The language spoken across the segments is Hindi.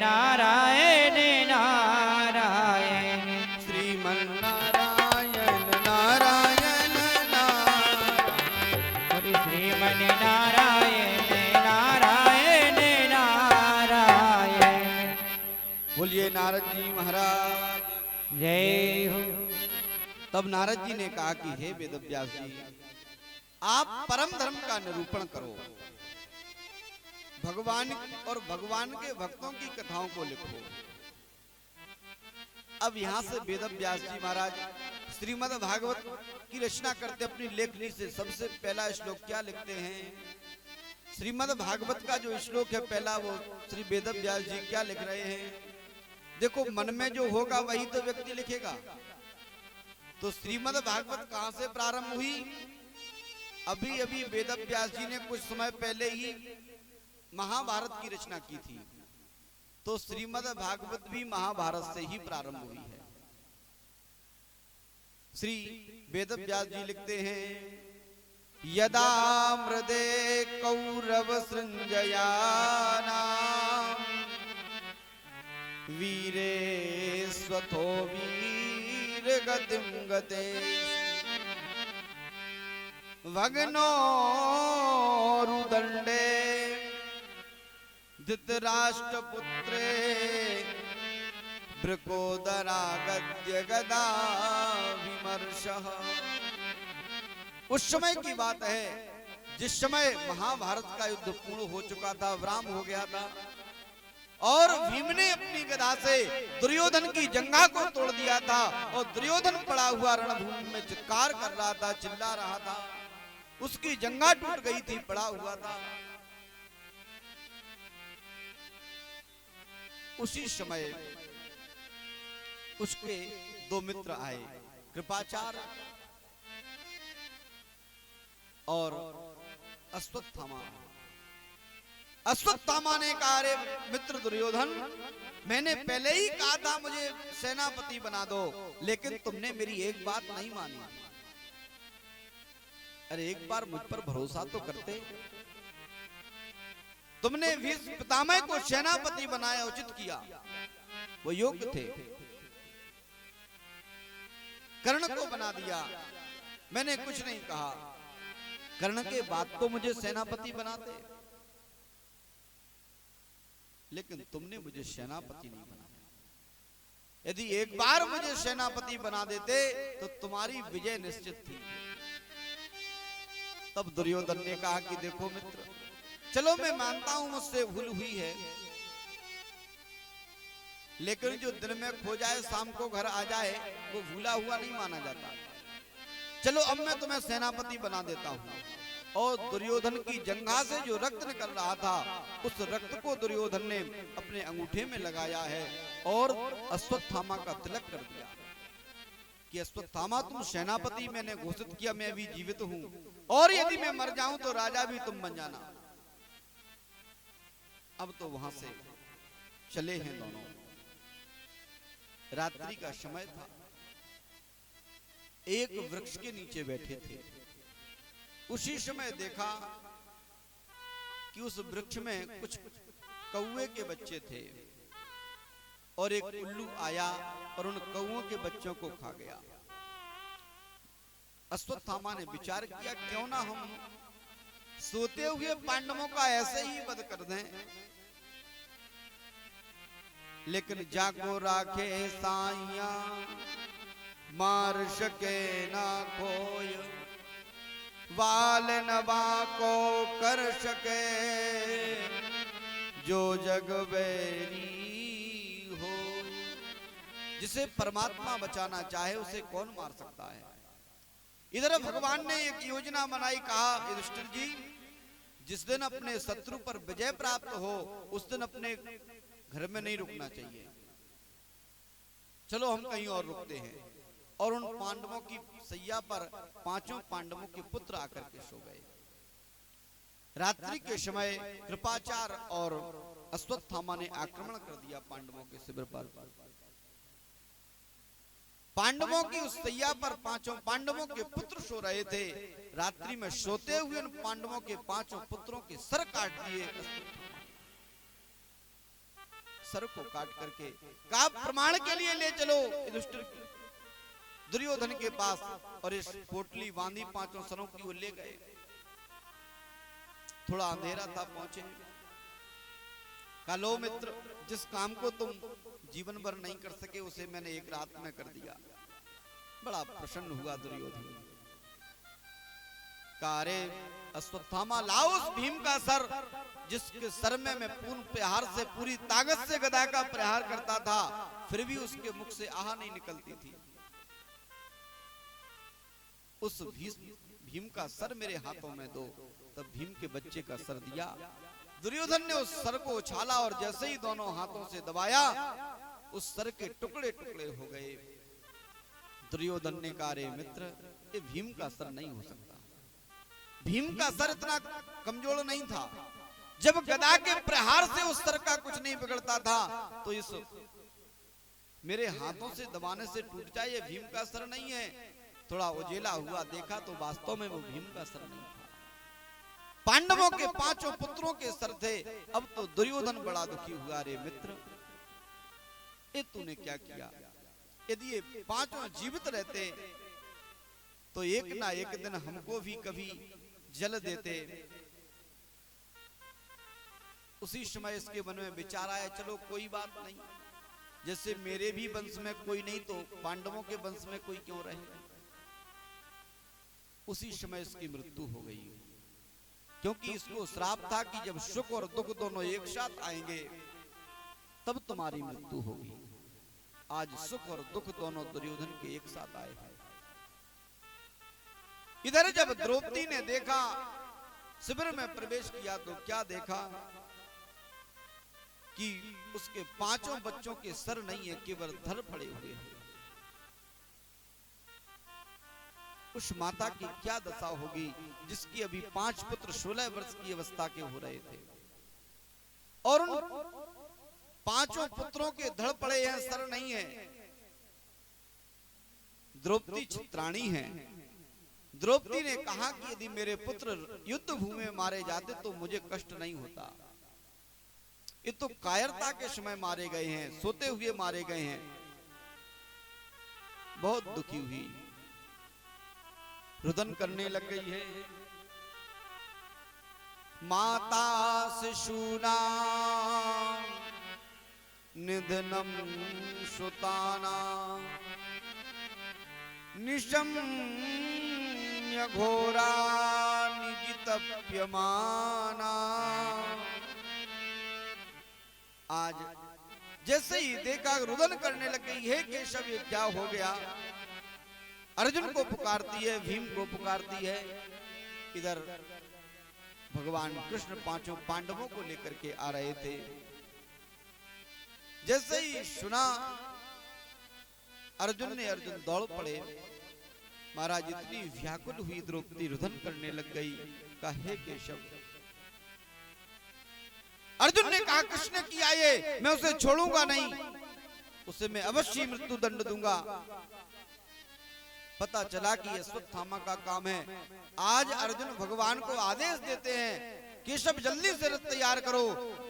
नारायण नारायण श्रीमन्नारायण नारायण नारायण श्रीमन नारायण नारायण नारायण। बोलिए नारद जी महाराज जय हो। तब नारद जी ने कहा कि हे वेदव्यास जी, आप परम धर्म का निरूपण करो, भगवान और भगवान के भक्तों की कथाओं को लिखो। अब यहां से वेदव्यास जी महाराज श्रीमद् भागवत की रचना करते अपनी लेखनी से सबसे पहला श्लोक क्या लिखते हैं? श्रीमद् भागवत का जो श्लोक है पहला, वो श्री वेदव्यास जी क्या लिख रहे हैं? देखो, मन में जो होगा वही तो व्यक्ति लिखेगा। तो श्रीमद् भागवत कहां से प्रारंभ हुई? अभी अभी वेदव्यास जी ने कुछ समय पहले ही महाभारत की रचना की थी, तो श्रीमद् भागवत भी महाभारत से ही प्रारंभ हुई है। श्री वेदव्यास जी लिखते हैं, यदा मृदे कौरव सृंजयानां वीरे स्वथो वीर गतिम गते भगनो रुदंडे धृतराष्ट्रपुत्रे भृकोदरा गद्य गदा विमर्शः। उस समय की बात है जिस समय महाभारत का युद्ध पूर्ण हो चुका था, विराम हो गया था, और भीम ने अपनी गदा से दुर्योधन की जंघा को तोड़ दिया था, और दुर्योधन पड़ा हुआ रणभूमि में चित्कार कर रहा था, चिल्ला रहा था, उसकी जंघा टूट गई थी, पड़ा हुआ था। उसी समय उसके दो मित्र आए, कृपाचार्य और अश्वत्थामा। अश्वत्थामा ने कहा, अरे मित्र दुर्योधन, मैंने पहले ही कहा था मुझे सेनापति बना दो, लेकिन तुमने मेरी एक बात नहीं मानी। अरे एक बार मुझ पर भरोसा तो करते। तुमने भीष्म पितामह को सेनापति बनाया, उचित किया, वो योग्य थे। कर्ण को बना दिया, मैंने कुछ नहीं कहा। कर्ण के बाद तो मुझे सेनापति बनाते, लेकिन तुमने मुझे सेनापति नहीं बनाया। यदि एक बार मुझे सेनापति बना देते तो तुम्हारी विजय निश्चित थी। तब दुर्योधन ने कहा कि देखो मित्र, चलो मैं मानता हूं मुझसे भूल हुई है, लेकिन जो दिन में खो जाए शाम को घर आ जाए वो भूला हुआ नहीं माना जाता। चलो अब मैं तुम्हें सेनापति बना देता हूं। और दुर्योधन की जंघा से जो रक्त निकल रहा था, उस रक्त को दुर्योधन ने अपने अंगूठे में लगाया है और अश्वत्थामा का तिलक कर दिया कि अश्वत्थामा तुम सेनापति मैंने घोषित किया, मैं अभी जीवित हूं, और यदि मैं मर जाऊं तो राजा भी तुम बन जाना। अब तो वहां से चले हैं दोनों। रात्रि का समय था, एक वृक्ष के नीचे बैठे थे। उसी समय देखा कि उस वृक्ष में कुछ कौवे के बच्चे थे, और एक उल्लू आया और उन कौवों के बच्चों को खा गया। अश्वत्थामा ने विचार किया, क्यों ना हम सोते हुए पांडवों का ऐसे ही वध कर दें। लेकिन जागो राखे साइया मार सके ना कोय, वाल नवा को कर सके जो जग बैरी हो। जिसे परमात्मा बचाना चाहे उसे कौन मार सकता है। इधर भगवान ने एक योजना बनाई, कहा युधिष्ठिर जी, जिस दिन अपने शत्रु पर विजय प्राप्त हो उस दिन अपने घर में नहीं रुकना चाहिए। चलो हम कहीं और रुकते हैं। और उन पांडवों की सैया पर पांचों पांडवों के पुत्र आकर के सो गए। रात्रि के समय कृपाचार्य और अश्वत्थामा ने आक्रमण कर दिया पांडवों के शिविर पर। पांडवों की उस सैया पर पांचों पांडवों के पुत्र सो रहे थे। रात्रि में सोते हुए उन पांडवों के पांचों पुत्रों के सर काट दिए। सर को काट करके कहा प्रमाण के लिए ले चलो युधिष्ठिर दुर्योधन के पास, और इस पोटली बांधी पांचों सरों की वो ले गए। थोड़ा अंधेरा था, पहुंचे, कहा लो मित्र, जिस काम को तुम जीवन भर नहीं कर सके उसे मैंने एक रात में कर दिया। बड़ा प्रसन्न हुआ दुर्योधन। कहा अरे अश्वत्थामा, लाओ उस भीम का सर जिसके सर में मैं पूर्ण प्रहार से, पूरी ताकत से गदा का प्रहार करता था, फिर भी उसके मुख से आह नहीं निकलती थी। उस भीम का सर मेरे हाथों में दो। तब भीम के बच्चे का सर दिया। दुर्योधन ने उस सर को उछाला और जैसे ही दोनों हाथों से दबाया उस सर के टुकड़े टुकड़े हो गए। दुर्योधन ने कहा रे मित्र, ये भीम का सर नहीं हो सकता। भीम का सर इतना कमजोर नहीं था। जब गदा के प्रहार से उस सर का कुछ नहीं बिगड़ता था, तो इस मेरे हाथों से दबाने से टूट जाए, ये भीम का सर नहीं है। थोड़ा उजेला हुआ, देखा तो वास्तव में वो भीम का सर नहीं था। पांडवों के पांचों पुत्रों के सर थे। अब तो दुर्योधन बड़ा दुखी हुआ, रे मित्र, ये तूने क्या किया? यदि ये पांचों जीवित रहते तो एक ना एक दिन हमको भी कभी जल देते। उसी समय इसके मन में विचार आया, चलो कोई बात नहीं, जैसे मेरे भी वंश में कोई नहीं तो पांडवों के वंश में कोई क्यों रहे। उसी समय इसकी मृत्यु हो गई, क्योंकि इसको श्राप था कि जब सुख और दुख दोनों एक साथ आएंगे तब तुम्हारी मृत्यु होगी। आज सुख और दुख दोनों दुर्योधन के एक साथ आए हैं। इधर जब द्रौपदी ने देखा, शिविर में प्रवेश किया, तो क्या देखा कि उसके पांचों बच्चों के सर नहीं है, केवल धड़ पड़े हुए हैं। उस माता की क्या दशा होगी जिसकी अभी 5 पुत्र 16 वर्ष की अवस्था के हो रहे थे, और उन पांचों पुत्रों के धड़ पड़े हैं, सर नहीं है। द्रौपदी चित्राणी है। द्रौपदी ने कहा कि यदि मेरे पुत्र युद्ध भूमि में मारे जाते तो मुझे कष्ट नहीं होता। ये तो कायरता के समय मारे गए हैं, सोते हुए मारे गए हैं। बहुत दुखी हुई, रुदन करने लग गई है। माता शिशूना निधनम सुताना निशम्य घोरा निजितप्यमाना। आज जैसे ही देखा रुदन करने लग गई है, केशव ये क्या हो गया। अर्जुन को पुकारती है, भीम को पुकारती है। इधर भगवान कृष्ण पांचों पांडवों को लेकर के आ रहे थे। जैसे ही सुना अर्जुन दौड़ पड़े। महाराज इतनी व्याकुल हुई द्रौपदी, रुदन करने लग गई। कहा हे केशव। अर्जुन ने कहा कृष्ण की आए, मैं उसे छोड़ूंगा नहीं, उसे मैं अवश्य मृत्यु दंड दूंगा। पता चला कि अश्वत्थामा का काम है। आज अर्जुन भगवान को आदेश देते हैं, केशव जल्दी से रथ तैयार करो,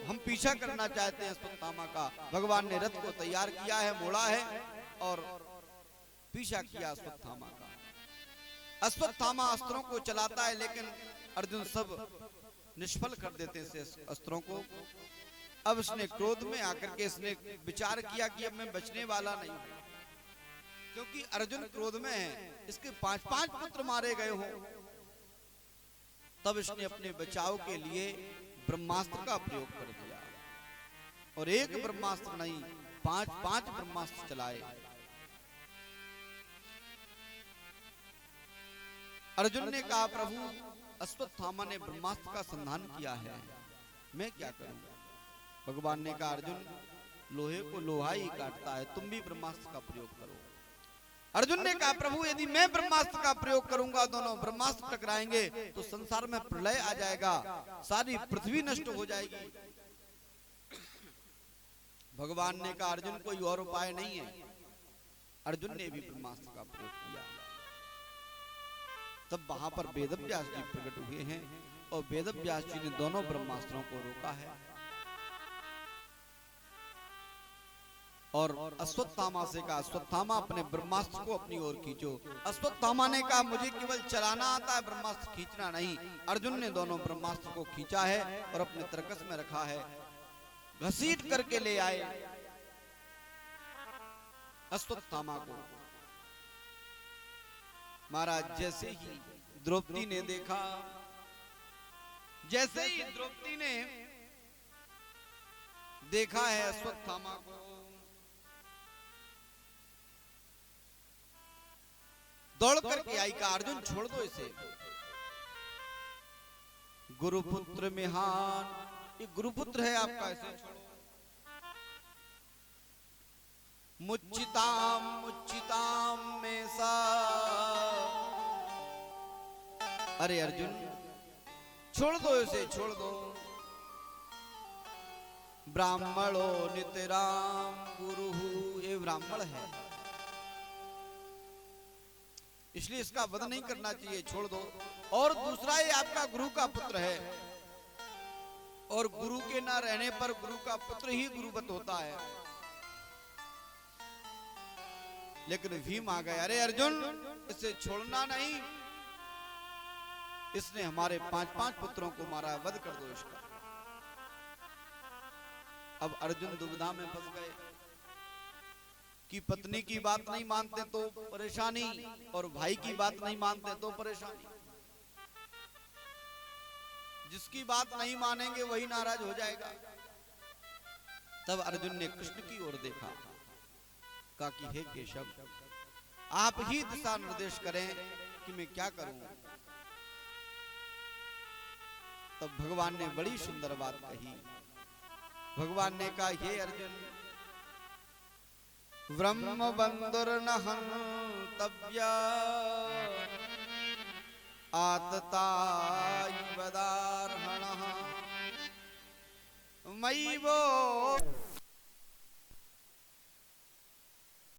हम पीछा करना चाहते हैं अश्वत्थामा का। भगवान ने रथ को तैयार किया है, मोड़ा है और पीछा किया अश्वत्थामा का। अश्वत्थामा अस्त्रों को चलाता है, लेकिन अर्जुन सब निष्फल कर देते हैं अस्त्रों को। अब इसने क्रोध में आकर के इसने विचार किया कि अब मैं बचने वाला नहीं, क्योंकि अर्जुन क्रोध में है, इसके 5-5 पुत्र मारे गए हो। तब इसने अपने बचाव के लिए ब्रह्मास्त्र का प्रयोग कर दिया, और एक ब्रह्मास्त्र नहीं 5-5 ब्रह्मास्त्र चलाए। अर्जुन ने कहा प्रभु अश्वत्थामा ने ब्रह्मास्त्र का संधान किया है, मैं क्या करूं। भगवान ने कहा अर्जुन लोहे को लोहा ही काटता है, तुम भी ब्रह्मास्त्र का प्रयोग करो। अर्जुन ने कहा प्रभु यदि मैं ब्रह्मास्त्र का प्रयोग करूंगा, दोनों ब्रह्मास्त्र टकराएंगे तो संसार में प्रलय आ जाएगा, सारी पृथ्वी नष्ट हो जाएगी। भगवान ने कहा अर्जुन कोई और उपाय नहीं है। अर्जुन ने भी ब्रह्मास्त्र का प्रयोग किया। तब वहां पर वेदव्यास जी प्रकट हुए हैं, और वेदव्यास जी ने दोनों ब्रह्मास्त्रों को रोका है। और अश्वत्थामा से कहा, अश्वत्थामा अपने ब्रह्मास्त्र को अपनी ओर खींचो। अश्वत्थामा ने कहा, मुझे केवल चलाना आता है, ब्रह्मास्त्र खींचना नहीं। अर्जुन ने दोनों ब्रह्मास्त्र को खींचा है और अपने तरकस में रखा है, घसीट करके ले आए अश्वत्थामा को। महाराज जैसे ही द्रौपदी ने देखा, जैसे ही द्रौपदी ने देखा है अश्वत्थामा को, दौड़ करके आई, कहा अर्जुन छोड़ दो इसे। गुरुपुत्र मिहान, ये गुरुपुत्र है आपका, इसे छोड़ो। मुच्चिताम मुच्चिताम में सा, अरे अर्जुन छोड़ दो इसे, छोड़ दो। ब्राह्मणो नितराम गुरु, ये ब्राह्मण है इसलिए इसका वध नहीं करना चाहिए, छोड़ दो। और दूसरा, ये आपका गुरु का पुत्र है और गुरु के ना रहने पर गुरु का पुत्र ही गुरुवत होता है। लेकिन भीम आ गए, अरे अर्जुन इसे छोड़ना नहीं, इसने हमारे 5-5 पुत्रों को मारा, वध कर दो इसका। अब अर्जुन दुविधा में फंस गए कि पत्नी की बात नहीं मानते तो परेशानी, और भाई की बात नहीं मानते तो परेशानी। जिसकी बात नहीं मानेंगे वही नाराज हो जाएगा। तब अर्जुन ने कृष्ण की ओर देखा, कहा कि हे केशव, आप ही दिशा निर्देश करें कि मैं क्या करूं। तब भगवान ने बड़ी सुंदर बात कही। भगवान ने कहा, हे अर्जुन, ब्रह्म बंधुर्न हन्तव्य आतताई वदार्हणः मयि वो